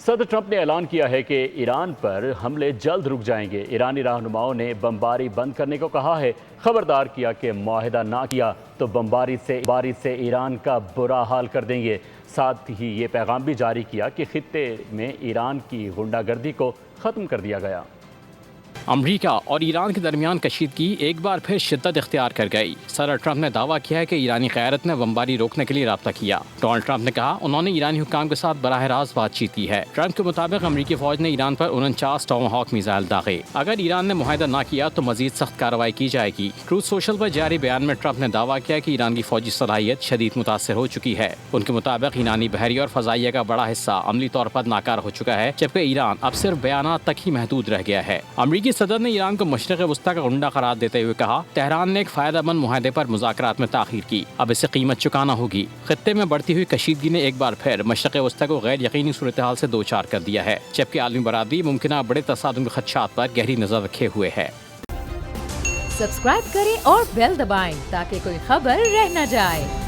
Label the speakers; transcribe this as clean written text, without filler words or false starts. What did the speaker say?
Speaker 1: صدر ٹرمپ نے اعلان کیا ہے کہ ایران پر حملے جلد رک جائیں گے۔ ایرانی رہنماؤں نے بمباری بند کرنے کو کہا ہے، خبردار کیا کہ معاہدہ نہ کیا تو بمباری سے ایران کا برا حال کر دیں گے۔ ساتھ ہی یہ پیغام بھی جاری کیا کہ خطے میں ایران کی غنڈہ گردی کو ختم کر دیا گیا۔
Speaker 2: امریکہ اور ایران کے درمیان کشیدگی ایک بار پھر شدت اختیار کر گئی۔ صدر ٹرمپ نے دعویٰ کیا ہے کہ ایرانی قیادت نے بمباری روکنے کے لیے رابطہ کیا۔ ڈونلڈ ٹرمپ نے کہا انہوں نے ایرانی حکام کے ساتھ براہ راست بات چیت کی ہے۔ ٹرمپ کے مطابق امریکی فوج نے ایران پر 49 ٹام ہاک میزائل داغے۔ اگر ایران نے معاہدہ نہ کیا تو مزید سخت کارروائی کی جائے گی۔ ٹروتھ سوشل پر جاری بیان میں ٹرمپ نے دعویٰ کیا کہ ایران کی فوجی صلاحیت شدید متاثر ہو چکی ہے۔ ان کے مطابق ایرانی بحریہ اور فضائیہ کا بڑا حصہ عملی طور پر ناکار ہو چکا ہے، جبکہ ایران اب صرف بیانات تک ہی محدود رہ گیا ہے۔ امریکی صدر نے ایران کو مشرق وسطی کا غنڈہ قرار دیتے ہوئے کہا تہران نے ایک فائدہ مند معاہدے پر مذاکرات میں تاخیر کی، اب اسے قیمت چکانا ہوگی۔ خطے میں بڑھتی ہوئی کشیدگی نے ایک بار پھر مشرق وسطی کو غیر یقینی صورتحال سے دوچار کر دیا ہے، جبکہ عالمی برادری ممکنہ بڑے تصادم کے خدشات پر گہری نظر رکھے ہوئے ہے۔
Speaker 3: سبسکرائب کریں اور بیل دبائیں تاکہ کوئی خبر رہ نہ جائے۔